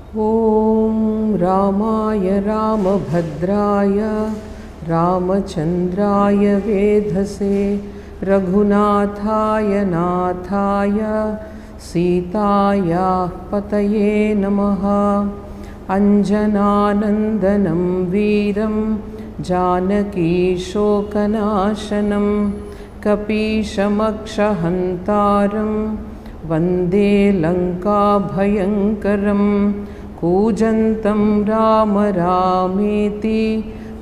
ॐ रामाय रामभद्राय रामचन्द्राय वेधसे रघुनाथाय नाथाय सीतायाः पतये नमः। अञ्जनानन्दनं वीरं जानकीशोकनाशनं कपीशमक्षहन्तारं वन्दे लङ्काभयङ्करं। कूजन्तं राम रामेति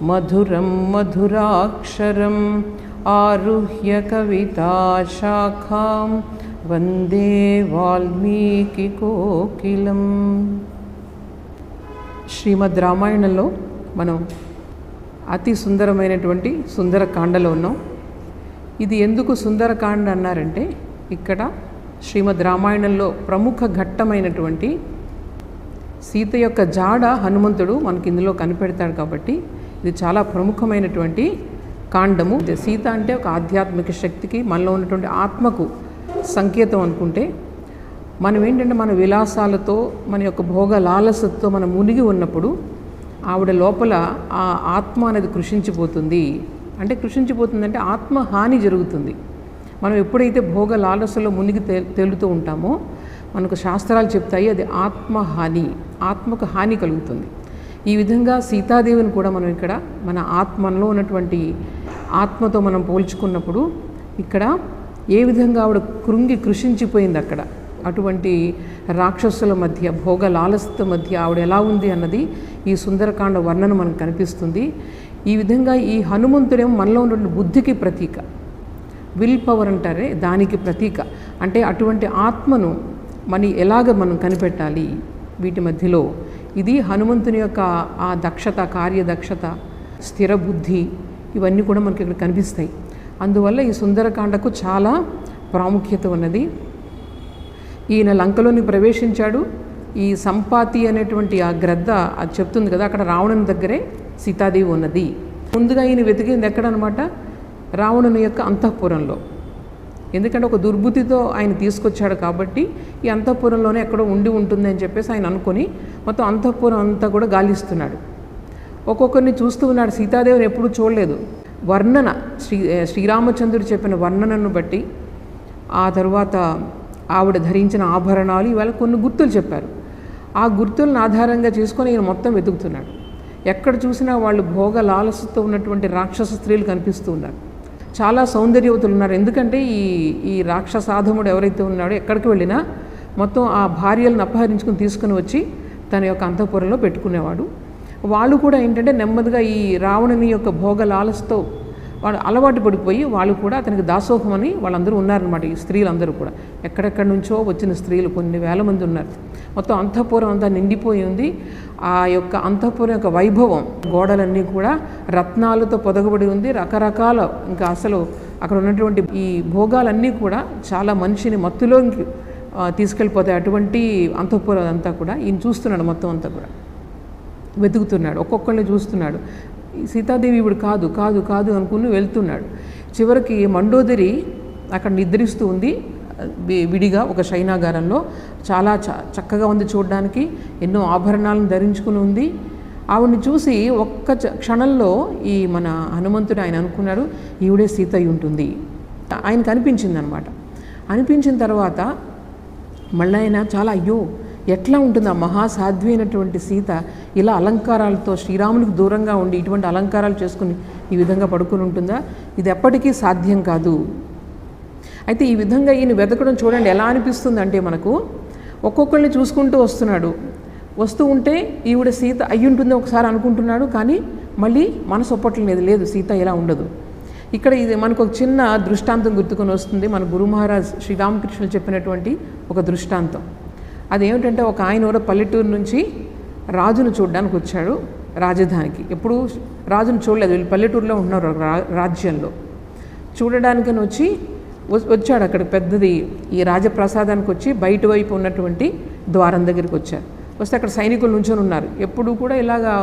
मधुरं मधुराक्षरम् आरुह्य कविताशाखां वन्दे वाल्मीकिकोकिलम्। శ్రీమద్ రామాయణంలో మనం అతి సుందరమైనటువంటి సుందరకాండలో ఉన్నాం. ఇది ఎందుకు సుందరకాండ అన్నారంటే, ఇక్కడ శ్రీమద్ రామాయణంలో ప్రముఖ ఘట్టమైనటువంటి సీత యొక్క జాడ హనుమంతుడు మనకి ఇందులో కనిపెడతాడు కాబట్టి ఇది చాలా ప్రముఖమైనటువంటి కాండము. సీత అంటే ఒక ఆధ్యాత్మిక శక్తికి, మనలో ఉన్నటువంటి ఆత్మకు సంకేతం అనుకుంటే, మనం ఏంటంటే మన విలాసాలతో, మన యొక్క భోగ లాలసతో మనం మునిగి ఉన్నప్పుడు ఆవిడ లోపల ఆ ఆత్మ అనేది కృషించిపోతుంది. అంటే కృషించిపోతుందంటే ఆత్మ హాని జరుగుతుంది. మనం ఎప్పుడైతే భోగ లాలసలో మునిగి తేలుతూ ఉంటామో మనకు శాస్త్రాలు చెప్తాయి అది ఆత్మహాని, ఆత్మకు హాని కలుగుతుంది. ఈ విధంగా సీతాదేవిని కూడా మనం ఇక్కడ మన ఆత్మలో ఉన్నటువంటి ఆత్మతో మనం పోల్చుకున్నప్పుడు ఇక్కడ ఏ విధంగా ఆవిడ కృషించిపోయింది అక్కడ, అటువంటి రాక్షసుల మధ్య, భోగ లాలసత మధ్య ఆవిడ ఎలా ఉంది అన్నది ఈ సుందరకాండ వర్ణన మనకు కనిపిస్తుంది. ఈ విధంగా ఈ హనుమంతుడేమో మనలో ఉన్నటువంటి బుద్ధికి ప్రతీక, విల్ పవర్ అంటారే దానికి ప్రతీక. అంటే అటువంటి ఆత్మను ఎలాగ మనం కనిపెట్టాలి వీటి మధ్యలో, ఇది హనుమంతుని యొక్క ఆ దక్షత, కార్యదక్షత, స్థిర బుద్ధి, ఇవన్నీ కూడా మనకి ఇక్కడ కనిపిస్తాయి. అందువల్ల ఈ సుందరకాండకు చాలా ప్రాముఖ్యత ఉన్నది. ఈయన లంకలోని ప్రవేశించాడు. ఈ సంపాతి అనేటువంటి ఆ గ్రద్ద అది చెప్తుంది కదా, అక్కడ రావణుని దగ్గరే సీతాదేవి ఉన్నది. ముందుగా ఈయన వెతికింది ఎక్కడనమాట, రావణుని యొక్క అంతఃపురంలో. ఎందుకంటే ఒక దుర్బుద్ధితో ఆయన తీసుకొచ్చాడు కాబట్టి ఈ అంతఃపురంలోనే ఎక్కడో ఉండి ఉంటుంది అని చెప్పేసి ఆయన అనుకొని మొత్తం అంతఃపురం అంతా కూడా గాలిస్తున్నాడు. ఒక్కొక్కరిని చూస్తూ ఉన్నాడు. సీతాదేవిని ఎప్పుడూ చూడలేదు. వర్ణన శ్రీరామచంద్రుడు చెప్పిన వర్ణనను బట్టి, ఆ తర్వాత ఆవిడ ధరించిన ఆభరణాలు, ఇవాళ కొన్ని గుర్తులు చెప్పారు. ఆ గుర్తులను ఆధారంగా చేసుకొని ఈయన మొత్తం వెతుకుతున్నాడు. ఎక్కడ చూసినా వాళ్ళు భోగ లాలసతో ఉన్నటువంటి రాక్షస స్త్రీలు కనిపిస్తూ ఉన్నారు. చాలా సౌందర్యవతులు ఉన్నారు. ఎందుకంటే ఈ రాక్షసాధముడు ఎవరైతే ఉన్నాడో ఎక్కడికి వెళ్ళినా మొత్తం ఆ భార్యలను అపహరించుకుని తీసుకుని వచ్చి తన యొక్క అంతఃపురంలో పెట్టుకునేవాడు. వాళ్ళు కూడా ఏంటంటే నెమ్మదిగా ఈ రావణుని యొక్క భోగ లాలసతో వాళ్ళు అలవాటు పడిపోయి వాళ్ళు కూడా అతనికి దాసోహమని వాళ్ళందరూ ఉన్నారనమాట. ఈ స్త్రీలందరూ కూడా ఎక్కడెక్కడి నుంచో వచ్చిన స్త్రీలు కొన్ని వేల మంది ఉన్నారు. మొత్తం అంతఃపురం అంతా నిండిపోయి ఉంది. ఆ యొక్క అంతఃపురం యొక్క వైభవం, గోడలన్నీ కూడా రత్నాలతో పొదగబడి ఉంది. రకరకాల, ఇంకా అసలు అక్కడ ఉన్నటువంటి ఈ భోగాలన్నీ కూడా చాలా మనిషిని మత్తులోకి తీసుకెళ్ళిపోతాయి. అటువంటి అంతఃపురం అంతా కూడా ఈయన చూస్తున్నాడు. మొత్తం అంతా కూడా వెతుకుతున్నాడు, ఒక్కొక్కరిని చూస్తున్నాడు. సీతాదేవి ఇప్పుడు కాదు కాదు కాదు అనుకుని వెళ్తున్నాడు. చివరికి మండోదరి అక్కడ నిద్రిస్తూ ఉంది విడిగా ఒక శయనాగారంలో. చాలా చక్కగా ఉంది చూడడానికి, ఎన్నో ఆభరణాలను ధరించుకుని ఉంది. ఆవిడని చూసి ఒక్క క్షణంలో ఈ మన హనుమంతుడు ఆయన అనుకున్నాడు ఈవిడే సీత అయి ఉంటుంది. ఆయనకు అనిపించింది అనమాట. అనిపించిన తర్వాత మళ్ళీ ఆయన చాలా అయ్యో ఎట్లా ఉంటుంది ఆ మహాసాధ్వి అయినటువంటి సీత ఇలా అలంకారాలతో శ్రీరామునికి దూరంగా ఉండి ఇటువంటి అలంకారాలు చేసుకుని ఈ విధంగా పడుకుని ఉంటుందా, ఇది ఎప్పటికీ సాధ్యం కాదు. అయితే ఈ విధంగా ఈయన వెతకడం చూడండి ఎలా అనిపిస్తుంది అంటే, మనకు ఒక్కొక్కరిని చూసుకుంటూ వస్తున్నాడు. వస్తూ ఉంటే ఈవిడ సీత అయ్యి ఉంటుంది ఒకసారి అనుకుంటున్నాడు, కానీ మళ్ళీ మనసు ఒప్పట్లేదు, లేదు సీత ఇలా ఉండదు. ఇక్కడ ఇది మనకు ఒక చిన్న దృష్టాంతం గుర్తుకొని వస్తుంది. మన గురు మహారాజ్ శ్రీరామకృష్ణులు చెప్పినటువంటి ఒక దృష్టాంతం. అదేమిటంటే, ఒక ఆయన కూడా పల్లెటూరు నుంచి రాజును చూడడానికి వచ్చాడు రాజధానికి. ఎప్పుడు రాజును చూడలేదు, వీళ్ళు పల్లెటూరులో ఉంటున్నారు రాజ్యంలో. చూడడానికని వచ్చాడు. అక్కడ పెద్దది ఈ రాజప్రసాదానికి వచ్చి బయట వైపు ఉన్నటువంటి ద్వారం దగ్గరికి వచ్చారు. వస్తే అక్కడ సైనికులు నుంచొని ఉన్నారు. ఎప్పుడు కూడా ఇలాగా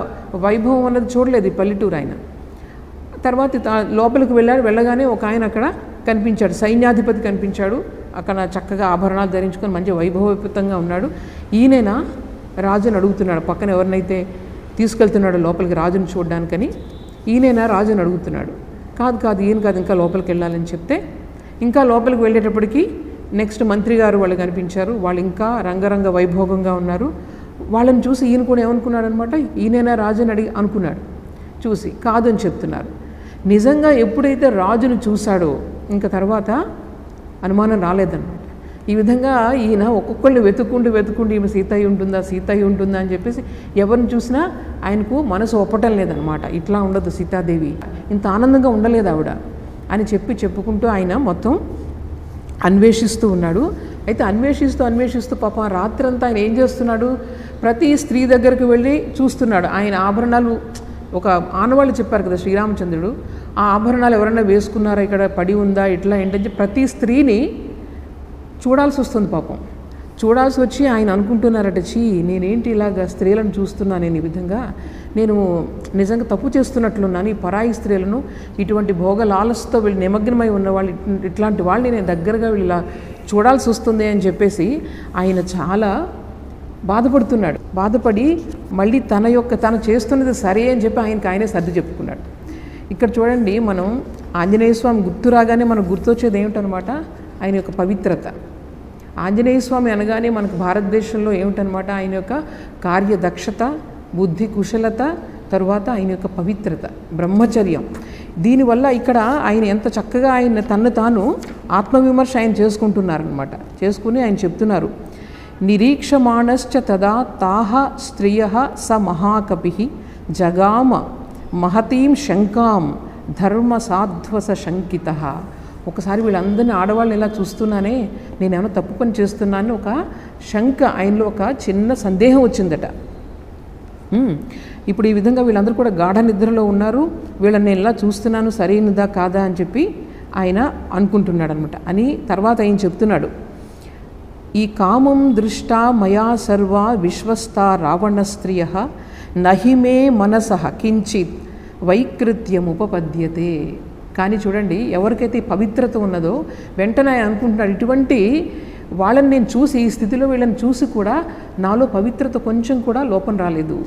వైభవం అన్నది చూడలేదు ఈ పల్లెటూరు ఆయన. తర్వాత లోపలికి వెళ్ళగానే ఒక ఆయన అక్కడ కనిపించాడు, సైన్యాధిపతి కనిపించాడు. అక్కడ చక్కగా ఆభరణాలు ధరించుకొని మంచి వైభవోపేతంగా ఉన్నాడు. ఈయనైనా రాజుని అడుగుతున్నాడు, పక్కన ఎవరినైతే తీసుకెళ్తున్నాడో లోపలికి రాజుని చూడడానికని, ఈయనైనా రాజుని అడుగుతున్నాడు. కాదు కాదు ఈయన కాదు, ఇంకా లోపలికి వెళ్ళాలని చెప్తే, ఇంకా లోపలికి వెళ్ళేటప్పటికి నెక్స్ట్ మంత్రి గారు వాళ్ళు కనిపించారు. వాళ్ళు ఇంకా రంగరంగ వైభోగంగా ఉన్నారు. వాళ్ళని చూసి ఈయన కూడా ఏమనుకున్నాడు అనమాట, ఈయనైనా రాజుని అడిగి అనుకున్నాడు. చూసి కాదు అని చెప్తున్నారు. నిజంగా ఎప్పుడైతే రాజును చూశాడో ఇంకా తర్వాత అనుమానం రాలేదన్నమాట. ఈ విధంగా ఈయన ఒక్కొక్కళ్ళు వెతుక్కుంటూ ఈమె సీతయ్య ఉంటుందా అని చెప్పేసి ఎవరిని చూసినా ఆయనకు మనసు ఒప్పటం లేదనమాట. ఇట్లా ఉండదు సీతాదేవి, ఇంత ఆనందంగా ఉండలేదు ఆవిడ అని చెప్పుకుంటూ ఆయన మొత్తం అన్వేషిస్తూ ఉన్నాడు. అయితే అన్వేషిస్తూ పాపం రాత్రంతా ఆయన ఏం చేస్తున్నాడు, ప్రతి స్త్రీ దగ్గరికి వెళ్ళి చూస్తున్నాడు. ఆయన ఆభరణాలు ఒక ఆనవాళ్ళు చెప్పారు కదా శ్రీరామచంద్రుడు, ఆ ఆభరణాలు ఎవరైనా వేసుకున్నారా, ఇక్కడ పడి ఉందా, ఇట్లా ఏంటంటే ప్రతి స్త్రీని చూడాల్సి వస్తుంది. పాపం చూడాల్సి వచ్చి ఆయన అనుకుంటున్నారట, నేనేంటి ఇలాగ స్త్రీలను చూస్తున్నాను, నేను ఈ విధంగా నేను నిజంగా తప్పు చేస్తున్నట్లున్నాను. ఈ పరాయి స్త్రీలను, ఇటువంటి భోగ లాలసతో వీళ్ళు నిమగ్నమై ఉన్నవాళ్ళు, ఇట్లాంటి వాళ్ళని నేను దగ్గరగా వీళ్ళు ఇలా చూడాల్సి వస్తుంది అని చెప్పేసి ఆయన చాలా బాధపడుతున్నాడు. బాధపడి మళ్ళీ తను చేస్తున్నది సరే అని చెప్పి ఆయనే సర్ది చెప్పుకున్నాడు. ఇక్కడ చూడండి, మనం ఆంజనేయ స్వామి గుర్తు రాగానే మనకు గుర్తొచ్చేది ఏమిటనమాట, ఆయన యొక్క పవిత్రత. ఆంజనేయ స్వామి అనగానే మనకు భారతదేశంలో ఏమిటనమాట, ఆయన యొక్క కార్యదక్షత, బుద్ధి కుశలత, తరువాత ఆయన యొక్క పవిత్రత, బ్రహ్మచర్యం. దీనివల్ల ఇక్కడ ఆయన ఎంత చక్కగా తన్ను తాను ఆత్మవిమర్శ ఆయన చేసుకుంటున్నారనమాట. చేసుకుని ఆయన చెప్తున్నారు, నిరీక్షమాణశ్చ తదా తాహ స్త్రియః స మహాకపి జగామ మహతీం శంకాం ధర్మ సాధ్వస శంకితః. ఒకసారి వీళ్ళందరినీ ఆడవాళ్ళని ఇలా చూస్తున్నానే, నేనేమైనా తప్పు పని చేస్తున్నానని ఒక శంక, ఆయనలో ఒక చిన్న సందేహం వచ్చిందట. ఇప్పుడు ఈ విధంగా వీళ్ళందరూ కూడా గాఢ నిద్రలో ఉన్నారు, వీళ్ళని నేను ఇలా చూస్తున్నాను సరైనదా కాదా అని చెప్పి ఆయన అనుకుంటున్నాడు అనమాట. అని తర్వాత ఆయన చెప్తున్నాడు, ఈ కామం దృష్టా మయా సర్వా విశ్వస్తా రావణ స్త్రియ నహిమే మనసః కించిత్ వైకృత్యముపపద్యతే. కానీ చూడండి, ఎవరికైతే పవిత్రత ఉన్నదో వెంటనే ఆయన అనుకుంటున్నాడు, ఇటువంటి వాళ్ళని నేను చూసి, ఈ స్థితిలో వీళ్ళని చూసి కూడా నాలో పవిత్రత కొంచెం కూడా లోపం రాలేదు,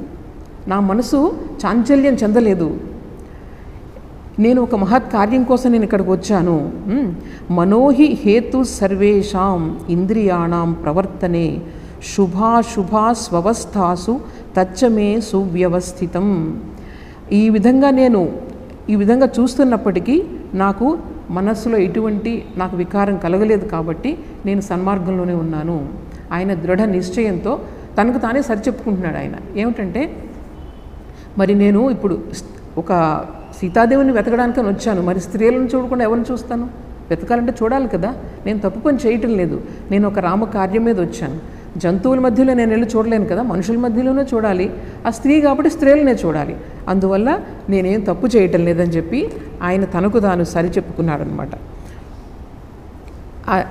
నా మనసు చాంచల్యం చెందలేదు, నేను ఒక మహత్ కార్యం కోసం నేను ఇక్కడికి వచ్చాను. మనోహి హేతు సర్వేషాం ఇంద్రియాణం ప్రవర్తనే శుభాశుభా స్వవస్థాసు తచ్చమే సువ్యవస్థితం. ఈ విధంగా చూస్తున్నప్పటికీ నాకు మనస్సులో ఎటువంటి నాకు వికారం కలగలేదు, కాబట్టి నేను సన్మార్గంలోనే ఉన్నాను. ఆయన దృఢ నిశ్చయంతో తనకు తానే సరిచెప్పుకుంటున్నాడు. ఆయన ఏమిటంటే, మరి నేను ఇప్పుడు ఒక సీతాదేవిని వెతకడానికని వచ్చాను, మరి స్త్రీలను చూడకుండా ఎవరిని చూస్తాను, వెతకాలంటే చూడాలి కదా, నేను తప్పు పని చేయటం లేదు, నేను ఒక రామ కార్యం మీద వచ్చాను, జంతువుల మధ్యలో నేను వెళ్ళి చూడలేను కదా, మనుషుల మధ్యలోనే చూడాలి, ఆ స్త్రీ కాబట్టి స్త్రీలనే చూడాలి, అందువల్ల నేనేం తప్పు చేయటం లేదని చెప్పి ఆయన తనకు తాను సరి చెప్పుకున్నాడు అనమాట.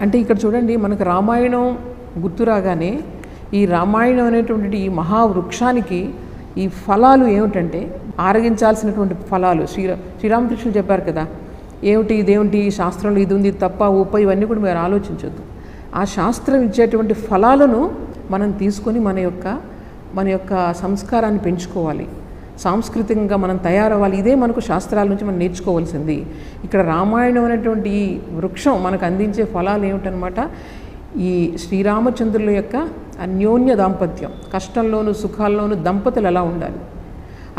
అంటే ఇక్కడ చూడండి, మనకు రామాయణం గుర్తు రాగానే ఈ రామాయణం అనేటువంటి ఈ మహావృక్షానికి ఈ ఫలాలు ఏమిటంటే, ఆరగించాల్సినటువంటి ఫలాలు శ్రీరామకృష్ణుడు చెప్పారు కదా, ఇదేమిటి ఈ శాస్త్రంలో ఇది ఉంది తప్ప ఊప ఇవన్నీ కూడా మీరు ఆలోచించొద్దు. ఆ శాస్త్రం ఇచ్చేటువంటి ఫలాలను మనం తీసుకొని మన యొక్క సంస్కారాన్ని పెంచుకోవాలి, సాంస్కృతికంగా మనం తయారవ్వాలి. ఇదే మనకు శాస్త్రాల నుంచి మనం నేర్చుకోవాల్సింది. ఇక్కడ రామాయణం అనేటువంటి ఈ వృక్షం మనకు అందించే ఫలాలు ఏమిటనమాట, ఈ శ్రీరామచంద్రుల యొక్క అన్యోన్య దాంపత్యం, కష్టంలోనూ సుఖాల్లోనూ దంపతులు ఎలా ఉండాలి,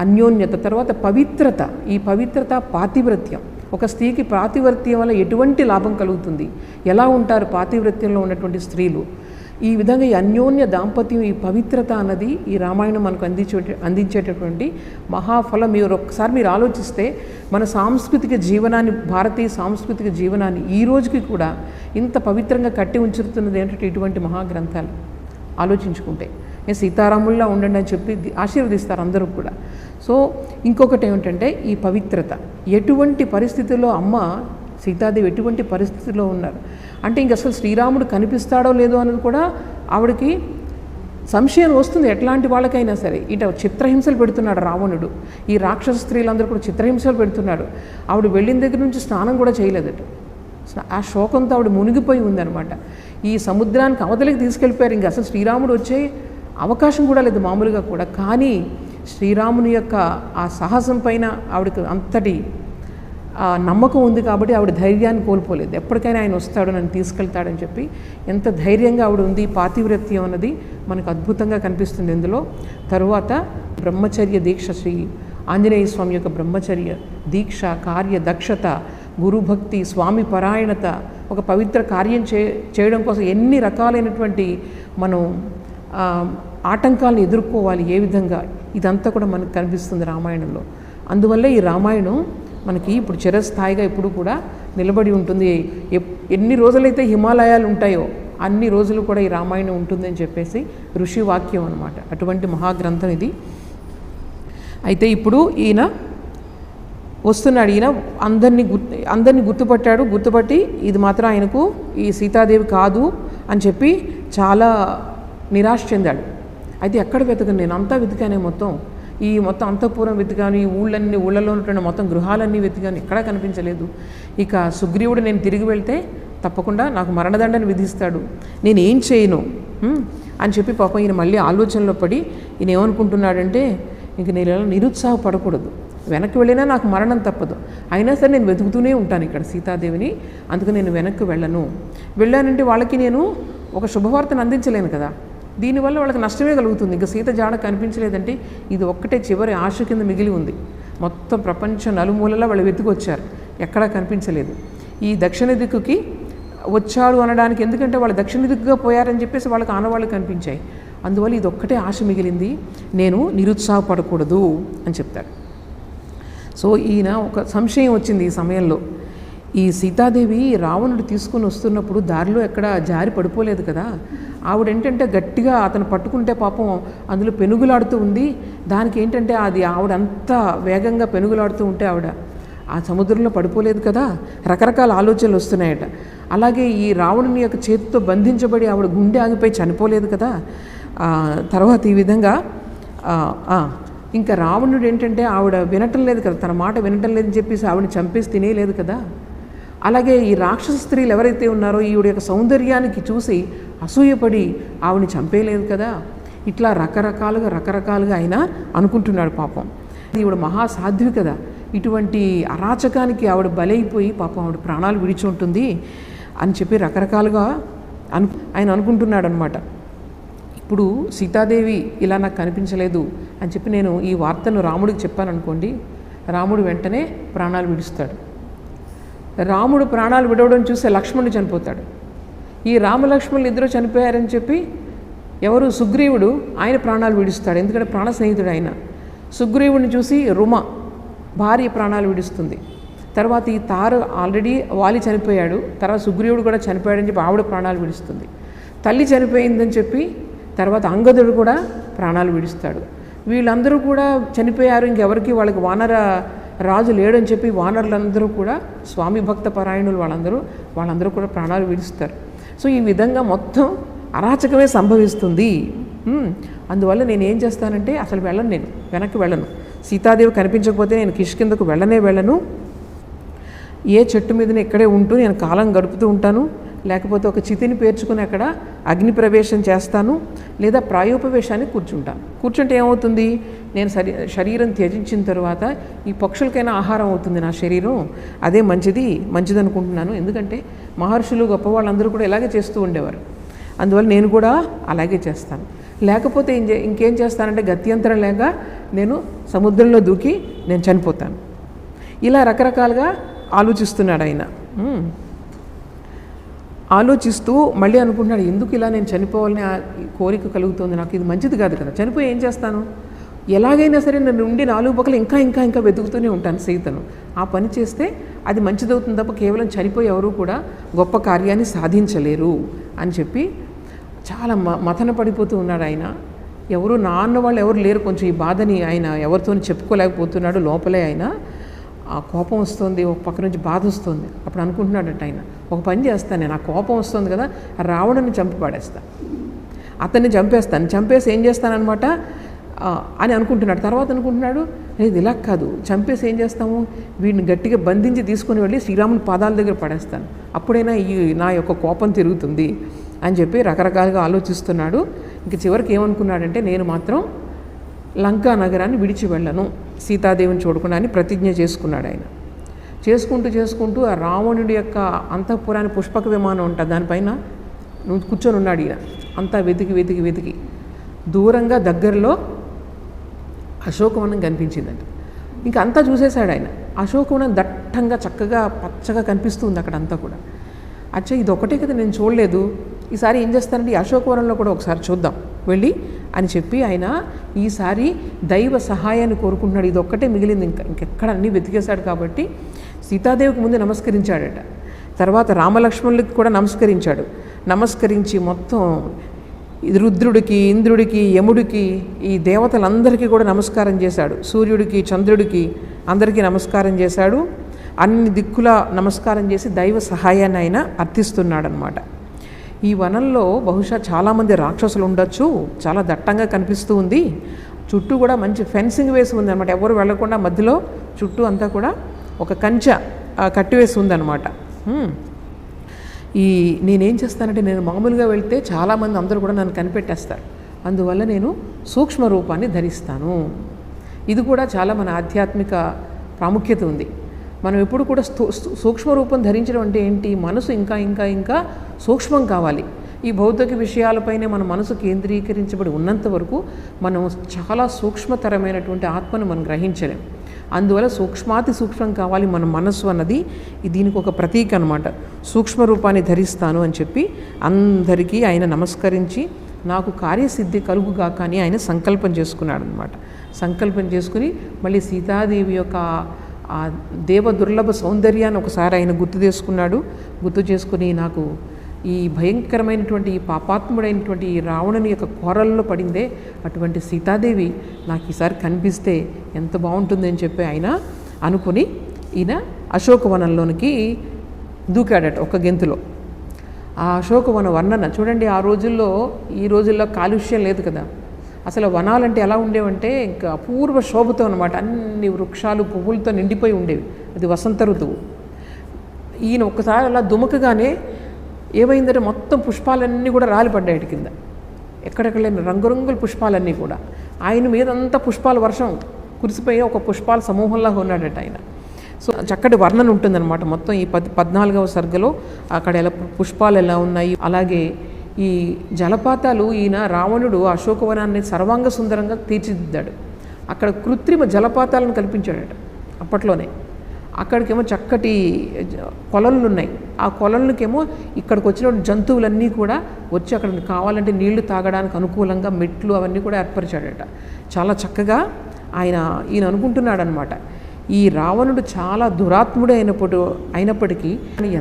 అన్యోన్యత, తర్వాత పవిత్రత. ఈ పవిత్రత పాతివ్రత్యం, ఒక స్త్రీకి పాతివ్రత్యం వల్ల ఎటువంటి లాభం కలుగుతుంది, ఎలా ఉంటారు పాతివ్రత్యంలో ఉన్నటువంటి స్త్రీలు, ఈ విధంగా ఈ అన్యోన్య దాంపత్యం, ఈ పవిత్రత అన్నది ఈ రామాయణం మనకు అందించేటటువంటి మహాఫలం. ఒకసారి మీరు ఆలోచిస్తే మన సాంస్కృతిక జీవనాన్ని, భారతీయ సాంస్కృతిక జీవనాన్ని ఈ రోజుకి కూడా ఇంత పవిత్రంగా కట్టి ఉంచుతున్నది ఏంటంటే ఇటువంటి మహాగ్రంథాలు. ఆలోచించుకుంటే సీతారాముల్లా ఉండండి అని చెప్పి ఆశీర్వదిస్తారు అందరూ కూడా. సో ఇంకొకటి ఏమిటంటే ఈ పవిత్రత, ఎటువంటి పరిస్థితుల్లో అమ్మ సీతాదేవి ఎటువంటి పరిస్థితుల్లో ఉన్నారు అంటే, ఇంక అసలు శ్రీరాముడు కనిపిస్తాడో లేదో అనేది కూడా ఆవిడకి సంశయం వస్తుంది. ఎట్లాంటి వాళ్ళకైనా సరే చిత్రహింసలు పెడుతున్నాడు రావణుడు, ఈ రాక్షస స్త్రీలందరూ కూడా చిత్రహింసలు పెడుతున్నాడు. ఆవిడ వెళ్ళిన దగ్గర నుంచి స్నానం కూడా చేయలేదట, ఆ శోకంతో ఆవిడ మునిగిపోయి ఉందన్నమాట. ఈ సముద్రానికి అవతలికి తీసుకెళ్ళిపోయారు. ఇంక అసలు శ్రీరాముడు వచ్చే అవకాశం కూడా లేదు మామూలుగా కూడా. కానీ శ్రీరాముని యొక్క ఆ సాహసం పైన ఆవిడకి అంతటి నమ్మకం ఉంది కాబట్టి ఆవిడ ధైర్యాన్ని కోల్పోలేదు. ఎప్పటికైనా ఆయన వస్తాడు, నన్ను తీసుకెళ్తాడని చెప్పి ఎంత ధైర్యంగా ఆవిడ ఉంది. పాతివ్రత్యం అన్నది మనకు అద్భుతంగా కనిపిస్తుంది ఇందులో. తరువాత బ్రహ్మచర్య దీక్ష, శ్రీ ఆంజనేయ స్వామి యొక్క బ్రహ్మచర్య దీక్ష, కార్య దక్షత, గురుభక్తి, స్వామి పరాయణత, ఒక పవిత్ర కార్యం చేయడం కోసం ఎన్ని రకాలైనటువంటి మనం ఆటంకాలను ఎదుర్కోవాలి, ఏ విధంగా, ఇదంతా కూడా మనకు కనిపిస్తుంది రామాయణంలో. అందువల్ల ఈ రామాయణం మనకి ఇప్పుడు చిరస్థాయిగా ఎప్పుడు కూడా నిలబడి ఉంటుంది. ఎన్ని రోజులైతే హిమాలయాలు ఉంటాయో అన్ని రోజులు కూడా ఈ రామాయణం ఉంటుందని చెప్పేసి ఋషి వాక్యం అన్నమాట. అటువంటి మహాగ్రంథం ఇది. అయితే ఇప్పుడు ఈయన వస్తున్నాడు. ఈయన అందరినీ గుర్తుపట్టి ఇది మాత్రం ఆయనకు ఈ సీతాదేవి కాదు అని చెప్పి చాలా నిరాశ చెందాడు. అయితే ఎక్కడ వెతకను, నేను అంతా వెతికానే, మొత్తం అంతఃపురం వెతికాను, ఈ ఊళ్ళలో ఉన్నటువంటి మొత్తం గృహాలన్నీ వెతికాను, ఎక్కడా కనిపించలేదు. ఇక సుగ్రీవుడు నేను తిరిగి వెళ్తే తప్పకుండా నాకు మరణదండని విధిస్తాడు, నేను ఏం చేయను అని చెప్పి పాపం ఈయన మళ్ళీ ఆలోచనలో పడి ఈయన ఏమనుకుంటున్నాడంటే, ఇంక నేను ఇలా నిరుత్సాహపడకూడదు, వెనక్కి వెళ్ళినా నాకు మరణం తప్పదు, అయినా సరే నేను వెతుకుతూనే ఉంటాను ఇక్కడ సీతాదేవిని, అందుకని నేను వెనక్కి వెళ్ళానంటే వాళ్ళకి నేను ఒక శుభవార్తను అందించలేను కదా, దీనివల్ల వాళ్ళకి నష్టమే కలుగుతుంది. ఇంకా సీత జాడ కనిపించలేదంటే ఇది ఒక్కటే చివరి ఆశ కింద మిగిలి ఉంది. మొత్తం ప్రపంచం నలుమూలలా వాళ్ళు వెతుకొచ్చారు, ఎక్కడా కనిపించలేదు. ఈ దక్షిణ దిక్కుకి వచ్చాడు అనడానికి, ఎందుకంటే వాళ్ళు దక్షిణ దిక్కుగా పోయారని చెప్పేసి వాళ్ళకి ఆనవాళ్ళు కనిపించాయి. అందువల్ల ఇది ఒక్కటే ఆశ మిగిలింది, నేను నిరుత్సాహపడకూడదు అని చెప్తాడు. సో ఈయన ఒక సంశయం వచ్చింది ఈ సమయంలో. ఈ సీతాదేవి రావణుడు తీసుకుని వస్తున్నప్పుడు దారిలో ఎక్కడ జారి పడిపోలేదు కదా, ఆవిడేంటంటే గట్టిగా అతను పట్టుకుంటే పాపం అందులో పెనుగులాడుతూ ఉంది. దానికి ఏంటంటే అది ఆవిడంతా వేగంగా పెనుగులాడుతూ ఉంటే ఆవిడ ఆ సముద్రంలో పడిపోలేదు కదా, రకరకాల ఆలోచనలు వస్తున్నాయట. అలాగే ఈ రావణుని యొక్క చేతితో బంధించబడి ఆవిడ గుండె ఆగిపోయి చనిపోలేదు కదా. తర్వాత ఈ విధంగా ఇంకా రావణుడు ఏంటంటే ఆవిడ వినటం లేదు కదా, తన మాట వినటం లేదని చెప్పేసి ఆవిడని చంపేసి తినేయలేదు కదా. అలాగే ఈ రాక్షస స్త్రీలు ఎవరైతే ఉన్నారో ఈవిడ యొక్క సౌందర్యానికి చూసి అసూయపడి ఆవిడని చంపేయలేదు కదా. ఇట్లా రకరకాలుగా ఆయన అనుకుంటున్నాడు పాపం. ఈవిడ మహాసాధ్వి కదా, ఇటువంటి అరాచకానికి ఆవిడ బలైపోయి పాపం ఆవిడ ప్రాణాలు విడిచి ఉంటుంది అని చెప్పి రకరకాలుగా ఆయన అనుకుంటున్నాడు అనమాట. ఇప్పుడు సీతాదేవి ఇలా నాకు కనిపించలేదు అని చెప్పి నేను ఈ వార్తను రాముడికి చెప్పాను అనుకోండి, రాముడు వెంటనే ప్రాణాలు విడుస్తాడు. రాముడు ప్రాణాలు విడవడం చూస్తే లక్ష్మణుడు చనిపోతాడు. ఈ రామలక్ష్మణులు ఇద్దరు చనిపోయారని చెప్పి ఎవరు, సుగ్రీవుడు, ఆయన ప్రాణాలు విడుస్తాడు, ఎందుకంటే ప్రాణ స్నేహితుడు ఆయన. సుగ్రీవుడిని చూసి రుమ భార్య ప్రాణాలు విడుస్తుంది. తర్వాత ఈ తారు ఆల్రెడీ వాలి చనిపోయాడు, తర్వాత సుగ్రీవుడు కూడా చనిపోయాడని చెప్పి ఆవిడ ప్రాణాలు విడుస్తుంది. తల్లి చనిపోయిందని చెప్పి తర్వాత అంగదుడు కూడా ప్రాణాలు విడుస్తాడు. వీళ్ళందరూ కూడా చనిపోయారు, ఇంకెవరికి వాళ్ళకి వానర రాజు లేడని చెప్పి వానరులందరూ కూడా స్వామి భక్త పరాయణులు వాళ్ళందరూ కూడా ప్రాణాలు విడుస్తారు. సో ఈ విధంగా మొత్తం అరాచకమే సంభవిస్తుంది. అందువల్ల నేను ఏం చేస్తానంటే అసలు నేను వెనక్కి వెళ్ళను, సీతాదేవి కనిపించకపోతే నేను కిష్కిందకు వెళ్ళను, ఏ చెట్టు మీదనే ఇక్కడే ఉంటూ నేను కాలం గడుపుతూ ఉంటాను, లేకపోతే ఒక చితిని పేర్చుకుని అక్కడ అగ్ని ప్రవేశం చేస్తాను, లేదా ప్రాయోపవేశాన్ని కూర్చుంటే ఏమవుతుంది, నేను శరీరం త్యజించిన తర్వాత ఈ పక్షులకైనా ఆహారం అవుతుంది నా శరీరం, అదే మంచిది అనుకుంటున్నాను. ఎందుకంటే మహర్షులు గొప్పవాళ్ళందరూ కూడా ఇలాగే చేస్తూ ఉండేవారు, అందువల్ల నేను కూడా అలాగే చేస్తాను. లేకపోతే ఇంకేం చేస్తానంటే గత్యంతరం లేక నేను సముద్రంలో దూకి నేను చనిపోతాను. ఇలా రకరకాలుగా ఆలోచిస్తున్నాడు ఆయన. ఆలోచిస్తూ మళ్ళీ అనుకుంటున్నాడు, ఎందుకు ఇలా నేను చనిపోవాలని కోరిక కలుగుతుంది నాకు, ఇది మంచిది కాదు కదా, చనిపోయి ఏం చేస్తాను, ఎలాగైనా సరే నన్ను ఉండి 4 పక్కల ఇంకా వెతుకుతూనే ఉంటాను సీతను, ఆ పని చేస్తే అది మంచిదవుతుంది తప్ప కేవలం చనిపోయి ఎవరు కూడా గొప్ప కార్యాన్ని సాధించలేరు అని చెప్పి చాలా మథన పడిపోతూ ఉన్నాడు ఆయన. వాళ్ళు ఎవరు లేరు, కొంచెం ఈ బాధని ఆయన ఎవరితో చెప్పుకోలేకపోతున్నాడు లోపలే. ఆయన ఆ కోపం వస్తుంది, ఒక పక్క నుంచి బాధ వస్తుంది. అప్పుడు అనుకుంటున్నాడట ఆయన, ఒక పని చేస్తాను నేను, ఆ కోపం వస్తుంది కదా, ఆ రావణుని చంపి పాడేస్తాను, అతన్ని చంపేసి ఏం చేస్తానన్నమాట అని అనుకుంటున్నాడు. తర్వాత అనుకుంటున్నాడు, ఇది ఇలా కాదు, చంపేసి ఏం చేస్తాము, వీడిని గట్టిగా బంధించి తీసుకొని వెళ్ళి శ్రీరాముని పాదాల దగ్గర పడేస్తాను, అప్పుడైనా నా యొక్క కోపం తిరుగుతుంది అని చెప్పి రకరకాలుగా ఆలోచిస్తున్నాడు. ఇంక చివరికి ఏమనుకున్నాడంటే నేను మాత్రం లంకా నగరాన్ని విడిచి వెళ్ళను సీతాదేవిని చూడకుండా అని ప్రతిజ్ఞ చేసుకున్నాడు ఆయన. చేసుకుంటూ ఆ రావణుడి యొక్క అంతఃపురాన్ని పుష్పక విమానం ఉంటుంది, దానిపైన కూర్చొని ఉన్నాడు ఈయన. అంతా వెతికి దూరంగా దగ్గరలో అశోకవనం కనిపించిందంట. ఇంకా అంతా చూసేశాడు ఆయన. అశోకవనం దట్టంగా చక్కగా పచ్చగా కనిపిస్తుంది అక్కడ అంతా కూడా. అచ్చా ఇది ఒకటే కదా నేను చూడలేదు, ఈసారి ఏం చేస్తానంటే ఈ అశోకవనంలో కూడా ఒకసారి చూద్దాం వెళ్ళి అని చెప్పి ఆయన ఈసారి దైవ సహాయాన్ని కోరుకుంటున్నాడు. ఇది ఒక్కటే మిగిలింది, ఇంకెక్కడ అన్నీ వెతికేశాడు. కాబట్టి సీతాదేవికి ముందు నమస్కరించాడట, తర్వాత రామలక్ష్మణులకి కూడా నమస్కరించి మొత్తం రుద్రుడికి, ఇంద్రుడికి, యముడికి, ఈ దేవతలందరికీ కూడా నమస్కారం చేశాడు. సూర్యుడికి, చంద్రుడికి అందరికీ నమస్కారం చేశాడు. అన్ని దిక్కుల నమస్కారం చేసి దైవ సహాయాన్ని ఆయన అర్థిస్తున్నాడనమాట. ఈ వనంలో బహుశా చాలామంది రాక్షసులు ఉండొచ్చు, చాలా దట్టంగా కనిపిస్తూ ఉంది. చుట్టూ కూడా మంచి ఫెన్సింగ్ వేసి ఉంది అనమాట, ఎవరు వెళ్లకుండా మధ్యలో చుట్టూ అంతా కూడా ఒక కంచె కట్టివేసి ఉందన్నమాట. నేనేం చేస్తానంటే నేను మామూలుగా వెళ్తే చాలామంది అందరూ కూడా నన్ను కనిపెట్టేస్తారు, అందువల్ల నేను సూక్ష్మ రూపాన్ని ధరిస్తాను. ఇది కూడా చాలా మన ఆధ్యాత్మిక ప్రాముఖ్యత ఉంది. మనం ఎప్పుడు కూడా సూక్ష్మ రూపం ధరించడం అంటే ఏంటి, మనసు ఇంకా సూక్ష్మం కావాలి. ఈ భౌతిక విషయాలపైనే మన మనసు కేంద్రీకరించబడి ఉన్నంత వరకు మనం చాలా సూక్ష్మతరమైనటువంటి ఆత్మను మనం గ్రహించలేం. అందువల్ల సూక్ష్మాతి సూక్ష్మం కావాలి మన మనస్సు అన్నది దీనికి ఒక ప్రతీక అనమాట. సూక్ష్మ రూపాన్ని ధరిస్తాను అని చెప్పి అందరికీ ఆయన నమస్కరించి నాకు కార్యసిద్ధి కలుగుగాక అని ఆయన సంకల్పం చేసుకున్నాడు అనమాట. సంకల్పం చేసుకుని మళ్ళీ సీతాదేవి యొక్క ఆ దేవ దుర్లభ సౌందర్యాన్ని ఒకసారి ఆయన గుర్తు చేసుకుని నాకు ఈ భయంకరమైనటువంటి ఈ పాపాత్ముడైనటువంటి ఈ రావణుని యొక్క కోరల్లో పడిందే అటువంటి సీతాదేవి నాకు ఈసారి కనిపిస్తే ఎంత బాగుంటుంది అని చెప్పి ఆయన అనుకుని ఈయన అశోకవనంలోనికి దూకాడట ఒక గెంతులో. ఆ అశోకవన వర్ణన చూడండి, ఈ రోజుల్లో కాలుష్యం లేదు కదా. అసలు వనాలంటే ఎలా ఉండేవంటే ఇంకా అపూర్వ శోభతో అనమాట, అన్ని వృక్షాలు పువ్వులతో నిండిపోయి ఉండేవి. అది వసంత ఋతువు. ఈయన ఒక్కసారి అలా దుమకగానే ఏమైందంటే మొత్తం పుష్పాలన్నీ కూడా రాలిపడ్డాయి కింద, ఎక్కడెక్కడ లేని రంగురంగుల పుష్పాలన్నీ కూడా. ఆయన మీదంతా పుష్పాల వర్షం కురిసిపోయి ఒక పుష్పాల సమూహంలాగా ఉన్నాడట ఆయన. సో చక్కటి వర్ణన ఉంటుందన్నమాట మొత్తం ఈ 14వ సర్గలో. అక్కడ ఎలా పుష్పాలు ఎలా ఉన్నాయి, అలాగే ఈ జలపాతాలు. ఈయన రావణుడు అశోకవనాన్ని సర్వాంగ సుందరంగా తీర్చిదిద్దాడు. అక్కడ కృత్రిమ జలపాతాలను కల్పించాడట అప్పట్లోనే. అక్కడికేమో చక్కటి కొలలు ఉన్నాయి. ఆ కొలలకేమో ఇక్కడికి వచ్చిన జంతువులన్నీ కూడా వచ్చి అక్కడ కావాలంటే నీళ్లు తాగడానికి అనుకూలంగా మెట్లు అవన్నీ కూడా ఏర్పరిచాడట. చాలా చక్కగా ఈయన అనుకుంటున్నాడు అనమాట, ఈ రావణుడు చాలా దురాత్ముడే అయినప్పటికీ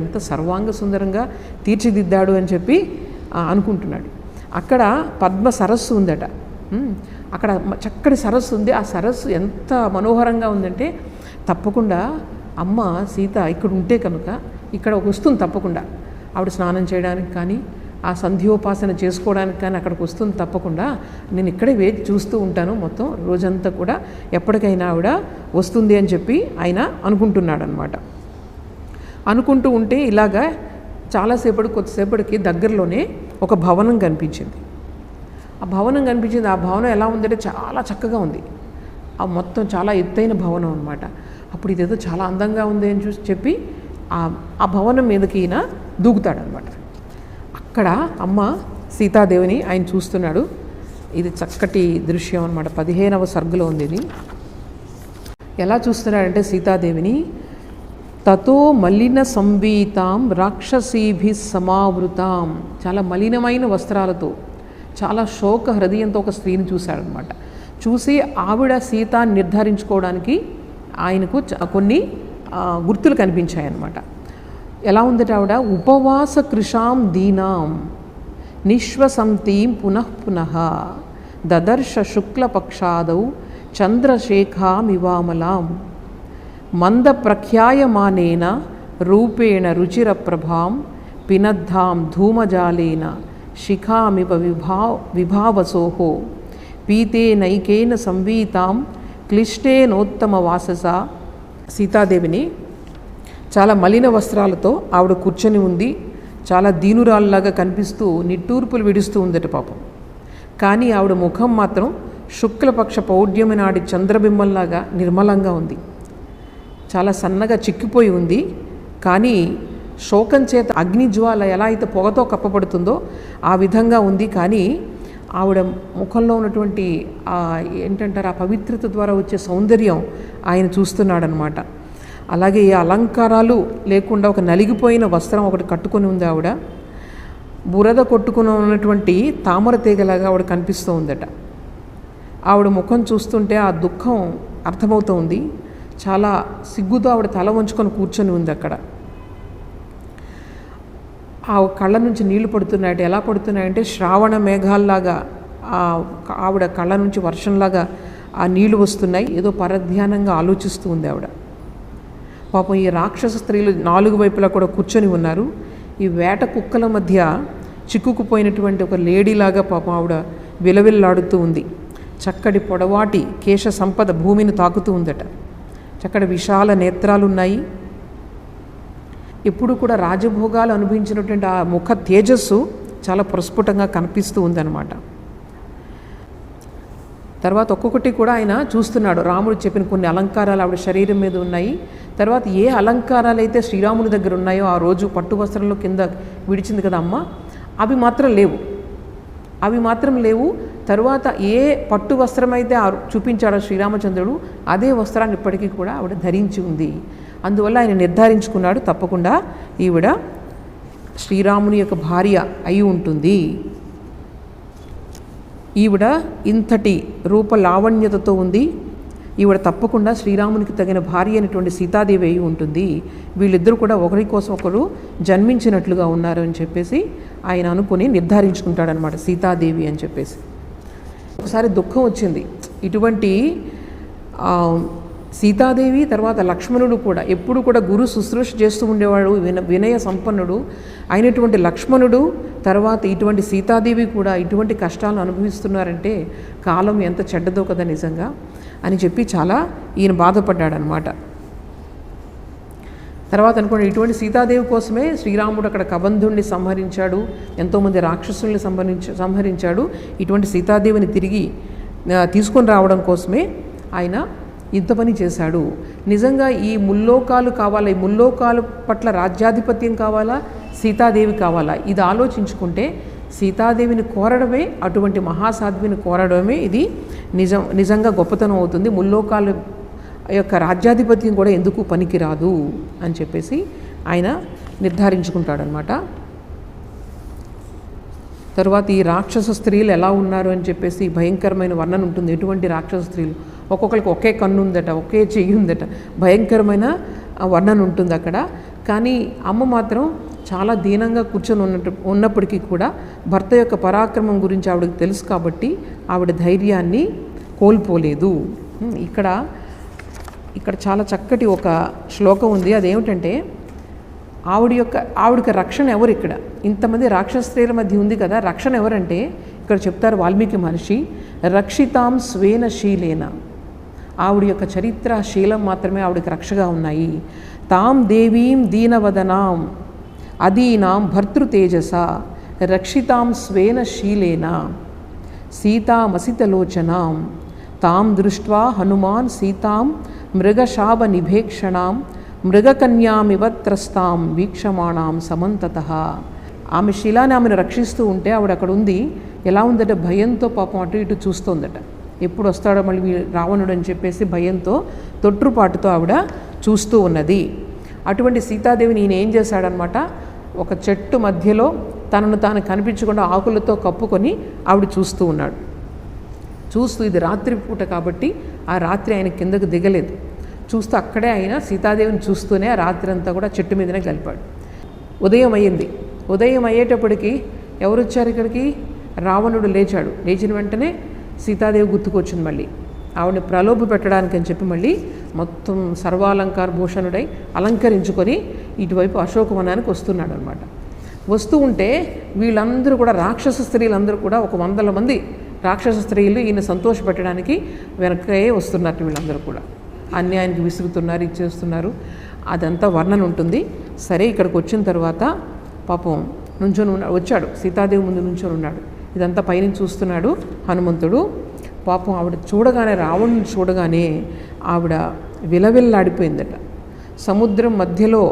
ఎంత సర్వాంగ సుందరంగా తీర్చిదిద్దాడు అని చెప్పి అనుకుంటున్నాడు. అక్కడ పద్మ సరస్సు ఉందట. అక్కడ చక్కటి సరస్సు ఉంది. ఆ సరస్సు ఎంత మనోహరంగా ఉందంటే తప్పకుండా అమ్మ సీత ఇక్కడ ఉంటే కనుక ఇక్కడ వస్తుంది తప్పకుండా. ఆవిడ స్నానం చేయడానికి కానీ ఆ సంధ్యోపాసన చేసుకోవడానికి కానీ అక్కడికి వస్తుంది తప్పకుండా. నేను ఇక్కడే వేచి చూస్తూ ఉంటాను మొత్తం రోజంతా కూడా, ఎప్పటికైనా ఆవిడ వస్తుంది అని చెప్పి ఆయన అనుకుంటున్నాడు అనమాట. అనుకుంటూ ఉంటే ఇలాగా కొద్దిసేపటికి దగ్గరలోనే ఒక భవనం కనిపించింది. ఆ భవనం ఎలా ఉందంటే చాలా చక్కగా ఉంది. ఆ మొత్తం చాలా ఎత్తైన భవనం అనమాట. అప్పుడు ఇదేదో చాలా అందంగా ఉంది అని చెప్పి ఆ భవనం మీదకి ఈయన దూకుతాడనమాట. అక్కడ అమ్మ సీతాదేవిని ఆయన చూస్తున్నాడు. ఇది చక్కటి దృశ్యం అనమాట. 15వ సర్గలో ఉంది ఇది. ఎలా చూస్తున్నాడంటే సీతాదేవిని, తతో మలిన సంవీతాం రాక్షసీభి సమావృతాం, చాలా మలినమైన వస్త్రాలతో చాలా శోక హృదయంతో ఒక స్త్రీని చూశాడనమాట. చూసి ఆవిడ సీత నిర్ధారించుకోవడానికి ఆయనకు కొన్ని గుర్తులు కనిపించాయన్నమాట. ఎలా ఉందట ఆవిడ, ఉపవాస కృషాం దీనాం నిశ్వసంతీం పునః దదర్శ శుక్లపక్షాదౌ చంద్రశేఖామివామలాం మంద ప్రఖ్యాయమానేన రూపేణ రుచిర ప్రభాం పినద్ధాం ధూమజాలేన శిఖామివ విభావసోహో పీతేనైకేన సంవీతాం క్లిష్టేనోత్తమ వాసస. సీతాదేవిని చాలా మలిన వస్త్రాలతో ఆవిడ కూర్చొని ఉంది. చాలా దీనురాల్లాగా కనిపిస్తూ నిట్టూర్పులు విడుస్తూ ఉందట పాపం. కానీ ఆవిడ ముఖం మాత్రం శుక్లపక్ష పౌడ్యమి నాటి చంద్రబింబంలాగా నిర్మలంగా ఉంది. చాలా సన్నగా చిక్కిపోయి ఉంది. కానీ శోకం చేత అగ్నిజ్వాల ఎలా అయితే పొగతో కప్పబడుతుందో ఆ విధంగా ఉంది. కానీ ఆవిడ ముఖంలో ఉన్నటువంటి ఏంటంటారు, ఆ పవిత్రత ద్వారా వచ్చే సౌందర్యం ఆయన చూస్తున్నాడనమాట. అలాగే ఏ అలంకారాలు లేకుండా ఒక నలిగిపోయిన వస్త్రం ఒకటి కట్టుకొని ఉంది ఆవిడ. బురద కొట్టుకుని ఉన్నటువంటి తామర తీగలాగా ఆవిడ కనిపిస్తూ ఉందట. ఆవిడ ముఖం చూస్తుంటే ఆ దుఃఖం అర్థమవుతూ ఉంది. చాలా సిగ్గుతో ఆవిడ తల వంచుకొని కూర్చొని ఉంది అక్కడ. ఆ కళ్ళ నుంచి నీళ్లు పడుతున్నాయంటే ఎలా పడుతున్నాయంటే శ్రావణ మేఘాల్లాగా ఆవిడ కళ్ళ నుంచి వర్షంలాగా ఆ నీళ్లు వస్తున్నాయి. ఏదో పరధ్యానంగా ఆలోచిస్తూ ఉంది ఆవిడ. పాపం ఈ రాక్షస స్త్రీలు 4 వైపులా కూడా కూర్చొని ఉన్నారు. ఈ వేట కుక్కల మధ్య చిక్కుకుపోయినటువంటి ఒక లేడీలాగా పాపం ఆవిడ విలవిల్లాడుతూ ఉంది. చక్కటి పొడవాటి కేశ సంపద భూమిని తాకుతూ ఉందట. చక్కటి విశాల నేత్రాలు ఉన్నాయి. ఎప్పుడు కూడా రాజభోగాలు అనుభవించినటువంటి ఆ ముఖ తేజస్సు చాలా ప్రస్ఫుటంగా కనిపిస్తూ ఉందన్నమాట. తర్వాత ఒక్కొక్కటి కూడా ఆయన చూస్తున్నాడు. రాముడు చెప్పిన కొన్ని అలంకారాలు ఆవిడ శరీరం మీద ఉన్నాయి. తర్వాత ఏ అలంకారాలు అయితే శ్రీరాముని దగ్గర ఉన్నాయో ఆ రోజు పట్టు వస్త్రంలో కింద విడిచింది కదా అమ్మ, అవి మాత్రం లేవు. తరువాత ఏ పట్టు వస్త్రం అయితే చూపించాడో శ్రీరామచంద్రుడు అదే వస్త్రాన్ని ఇప్పటికీ కూడా ఆవిడ ధరించి ఉంది. అందువల్ల ఆయన నిర్ధారించుకున్నాడు, తప్పకుండా ఈవిడ శ్రీరాముని యొక్క భార్య అయి ఉంటుంది. ఈవిడ ఇంతటి రూప లావణ్యతతో ఉంది. ఈవిడ తప్పకుండా శ్రీరామునికి తగిన భార్య అయినటువంటి సీతాదేవి అయి ఉంటుంది. వీళ్ళిద్దరూ కూడా ఒకరి కోసం ఒకరు జన్మించినట్లుగా ఉన్నారు అని చెప్పేసి ఆయన అనుకుని నిర్ధారించుకుంటాడనమాట, సీతాదేవి అని చెప్పేసి. ఒకసారి దుఃఖం వచ్చింది. ఇటువంటి సీతాదేవి తర్వాత లక్ష్మణుడు కూడా ఎప్పుడు కూడా గురు శుశ్రూష చేస్తూ ఉండేవాడు, వినయ సంపన్నుడు అయినటువంటి లక్ష్మణుడు తర్వాత ఇటువంటి సీతాదేవి కూడా ఇటువంటి కష్టాలను అనుభవిస్తున్నారంటే కాలం ఎంత చెడ్డదో కదా నిజంగా అని చెప్పి చాలా ఈయన బాధపడ్డాడనమాట. తర్వాత అనుకోండి, ఇటువంటి సీతాదేవి కోసమే శ్రీరాముడు అక్కడ కబంధుణ్ణి సంహరించాడు, ఎంతోమంది రాక్షసుల్ని సంహరించాడు. ఇటువంటి సీతాదేవిని తిరిగి తీసుకొని రావడం కోసమే ఆయన ఇంత పని చేశాడు. నిజంగా ఈ ముల్లోకాలు కావాలా, ఈ ముల్లోకాల పట్ల రాజ్యాధిపత్యం కావాలా, సీతాదేవి కావాలా, ఇది ఆలోచించుకుంటే సీతాదేవిని కోరడమే, అటువంటి మహాసాధ్విని కోరడమే ఇది నిజంగా గొప్పతనం అవుతుంది. ముల్లోకాల యొక్క రాజ్యాధిపత్యం కూడా ఎందుకు పనికిరాదు అని చెప్పేసి ఆయన నిర్ధారించుకుంటాడనమాట. తరువాత ఈ రాక్షస స్త్రీలు ఎలా ఉన్నారు అని చెప్పేసి భయంకరమైన వర్ణన ఉంటుంది. ఎటువంటి రాక్షస స్త్రీలు, ఒక్కొక్కరికి ఒకే కన్ను ఉందట, ఒకే చెయ్యి ఉందట, భయంకరమైన వర్ణన ఉంటుంది అక్కడ. కానీ అమ్మ మాత్రం చాలా దీనంగా కూర్చొని ఉన్నప్పటికీ కూడా భర్త యొక్క పరాక్రమం గురించి ఆవిడకి తెలుసు కాబట్టి ఆవిడ ధైర్యాన్ని కోల్పోలేదు. ఇక్కడ చాలా చక్కటి ఒక శ్లోకం ఉంది. అదేమిటంటే ఆవిడకి రక్షణ ఎవరు? ఇక్కడ ఇంతమంది రాక్షస స్త్రీల మధ్య ఉంది కదా, రక్షణ ఎవరంటే ఇక్కడ చెప్తారు వాల్మీకి మహర్షి, రక్షితాం స్వేన శీలేన. ఆవిడ యొక్క చరిత్ర, శీలం మాత్రమే ఆవిడకి రక్షగా ఉన్నాయి. తాం దేవీం దీనవదనాం అదీనాం భర్తృతేజస రక్షితాం స్వేన శీలేన సీతామసితలోచనాం తాం దృష్ట్వా హనుమాన్ సీతాం మృగశాప నిభేక్షణాం మృగకన్యామివ త్రస్తాం వీక్షమాణాం సమంతతః. ఆమె శీలాన్ని ఆమెను రక్షిస్తూ ఉంటే ఆవిడ అక్కడ ఉంది. ఎలా ఉందట, భయంతో పాపం అటు ఇటు చూస్తోందట. ఎప్పుడు వస్తాడో మళ్ళీ రావణుడు అని చెప్పేసి భయంతో తొట్రుపాటుతో ఆవిడ చూస్తూ ఉన్నది. అటువంటి సీతాదేవిని ఈయన ఏం చేశాడనమాట, ఒక చెట్టు మధ్యలో తనను తాను కనిపించకుండా ఆకులతో కప్పుకొని ఆవిడ చూస్తూ ఉన్నాడు. చూస్తూ, ఇది రాత్రి పూట కాబట్టి ఆ రాత్రి ఆయన కిందకు దిగలేదు. చూస్తూ అక్కడే ఆయన సీతాదేవిని చూస్తూనే ఆ రాత్రి అంతా కూడా చెట్టు మీదనే గలిపాడు. ఉదయం అయ్యింది. ఉదయం అయ్యేటప్పటికి ఎవరు వచ్చారు ఇక్కడికి? రావణుడు లేచాడు. లేచిన వెంటనే సీతాదేవి గుర్తుకొచ్చింది. మళ్ళీ ఆవిడని ప్రలోభ పెట్టడానికి అని చెప్పి మళ్ళీ మొత్తం సర్వాలంకార భూషణుడై అలంకరించుకొని ఇటువైపు అశోకవనానికి వస్తున్నాడు అనమాట. వస్తూ ఉంటే వీళ్ళందరూ కూడా రాక్షస స్త్రీలందరూ కూడా ఒక 100 మంది రాక్షస స్త్రీలు ఈయన సంతోషపెట్టడానికి వెనకే వస్తున్నారు. వీళ్ళందరూ కూడా అన్యాయానికి విసురుతున్నారు, ఇచ్చేస్తున్నారు. అదంతా వర్ణన ఉంటుంది. సరే, ఇక్కడికి వచ్చిన తర్వాత పాపం వచ్చాడు, సీతాదేవి ముందు నుంచొని ఉన్నాడు. ఇదంతా పైనుంచి చూస్తున్నాడు హనుమంతుడు. పాపం ఆవిడ చూడగానే, రావణుని చూడగానే ఆవిడ విలవిల్లాడిపోయిందట. సముద్రం మధ్యలో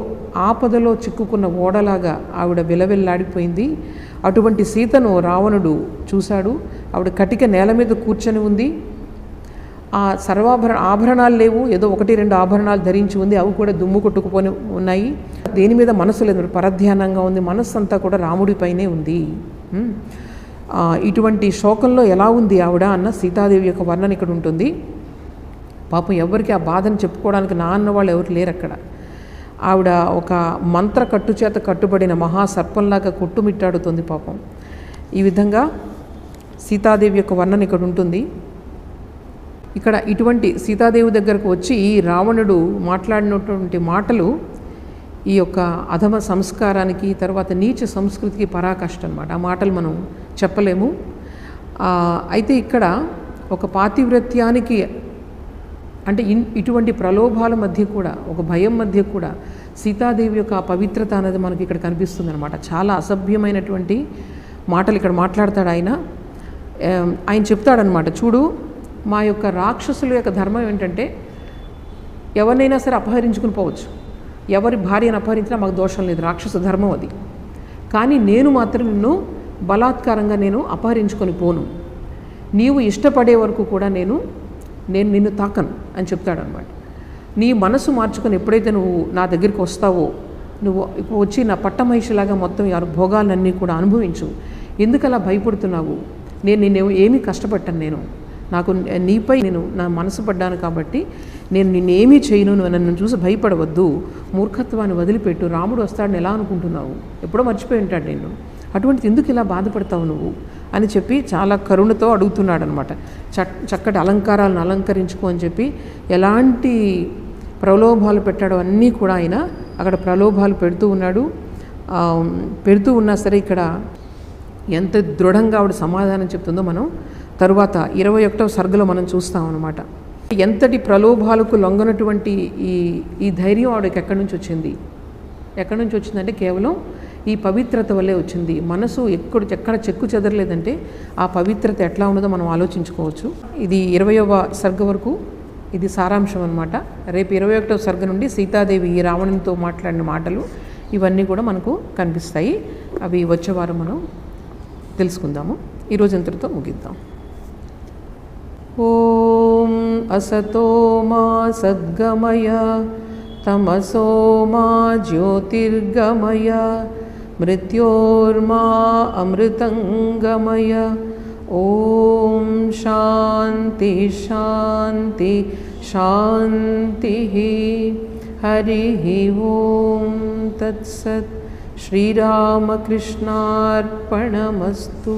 ఆపదలో చిక్కుకున్న ఓడలాగా ఆవిడ విలవిల్లాడిపోయింది. అటువంటి సీతను రావణుడు చూశాడు. ఆవిడ కటిక నేల మీద కూర్చొని ఉంది. ఆ ఆభరణాలు లేవు, ఏదో 1-2 ఆభరణాలు ధరించి ఉంది, అవి కూడా దుమ్ము కొట్టుకుపోయి ఉన్నాయి. దేని మీద మనసు లేదు, పరధ్యానంగా ఉంది. మనస్సు అంతా కూడా రాముడిపైనే ఉంది. ఇటువంటి శోకంలో ఎలా ఉంది ఆవిడ అన్న సీతాదేవి యొక్క వర్ణన ఇక్కడ ఉంటుంది. పాపం ఎవరికి ఆ బాధను చెప్పుకోవడానికి నా అన్న వాళ్ళు ఎవరు లేరు అక్కడ. ఆవిడ ఒక మంత్ర కట్టు చేత కట్టుబడిన మహాసర్పంలాగా కొట్టుమిట్టాడుతుంది పాపం. ఈ విధంగా సీతాదేవి యొక్క వర్ణన ఇక్కడ ఉంటుంది. ఇక్కడ ఇటువంటి సీతాదేవి దగ్గరకు వచ్చి రావణుడు మాట్లాడినటువంటి మాటలు ఈ యొక్క అధమ సంస్కారానికి, తర్వాత నీచ సంస్కృతికి పరాకాష్ట అన్నమాట. ఆ మాటలు మనం చెప్పలేము. అయితే ఇక్కడ ఒక పాతివ్రత్యానికి అంటే ఇటువంటి ప్రలోభాల మధ్య కూడా, ఒక భయం మధ్య కూడా సీతాదేవి యొక్క పవిత్రత అనేది మనకి ఇక్కడ కనిపిస్తుంది అనమాట. చాలా అసభ్యమైనటువంటి మాటలు ఇక్కడ మాట్లాడతాడు ఆయన. చెప్తాడనమాట, చూడు మా యొక్క రాక్షసుల యొక్క ధర్మం ఏంటంటే ఎవరినైనా సరే అపహరించుకుని పోవచ్చు, ఎవరి భార్యను అపహరించినా మాకు దోషం లేదు, రాక్షస ధర్మం అది. కానీ నేను మాత్రం నిన్ను బలాత్కారంగా నేను అపహరించుకొని పోను, నీవు ఇష్టపడే వరకు కూడా నేను నిన్ను తాకను అని చెప్తాడనమాట. నీ మనసు మార్చుకొని ఎప్పుడైతే నువ్వు నా దగ్గరికి వస్తావో, నువ్వు ఇప్పుడు వచ్చి నా పట్టమహిషిలాగా మొత్తం భోగాలన్నీ కూడా అనుభవించు. ఎందుకు అలా భయపడుతున్నావు? నేను ఏమీ కష్టపడ్డాను, నాకు నీపై నా మనసు పడ్డాను కాబట్టి నేను నిన్నేమీ చేయను, నన్ను చూసి భయపడవద్దు, మూర్ఖత్వాన్ని వదిలిపెట్టు, రాముడు వస్తాడని ఎలా అనుకుంటున్నావు, ఎప్పుడో మర్చిపోయి ఉంటాడు నిన్ను, అటువంటిది ఎందుకు ఇలా బాధపడతావు నువ్వు అని చెప్పి చాలా కరుణతో అడుగుతున్నాడు అనమాట. చక్కటి అలంకారాలను అలంకరించుకో అని చెప్పి ఎలాంటి ప్రలోభాలు పెట్టాడో అన్నీ కూడా ఆయన అక్కడ ప్రలోభాలు పెడుతూ ఉన్నాడు. పెడుతూ ఉన్నా సరే ఇక్కడ ఎంత దృఢంగా ఆవిడ సమాధానం చెప్తుందో మనం తరువాత 21వ సర్గలో మనం చూస్తాం అన్నమాట. ఎంతటి ప్రలోభాలకు లొంగనటువంటి ఈ ధైర్యం ఆవిడకి ఎక్కడి నుంచి వచ్చిందంటే కేవలం ఈ పవిత్రత వల్లే వచ్చింది. మనసు ఎక్కడ చెక్కు చెదరలేదంటే ఆ పవిత్రత ఎట్లా ఉన్నదో మనం ఆలోచించుకోవచ్చు. ఇది 20వ సర్గ వరకు ఇది సారాంశం అనమాట. రేపు 21వ సర్గ నుండి సీతాదేవి ఈ రావణునితో మాట్లాడిన మాటలు ఇవన్నీ కూడా మనకు కనిపిస్తాయి. అవి వచ్చే వారం మనం తెలుసుకుందాము. ఈరోజు ఇంతటితో ముగిద్దాం. ఓం అసతో మా సద్గమయ తమసో మా జ్యోతిర్గమయ మృత్యోర్మా అమృతంగమయ. ఓం శాంతి శాంతి శాంతి. హరి ఓం తత్సత్. శ్రీరామకృష్ణార్పణమస్తు.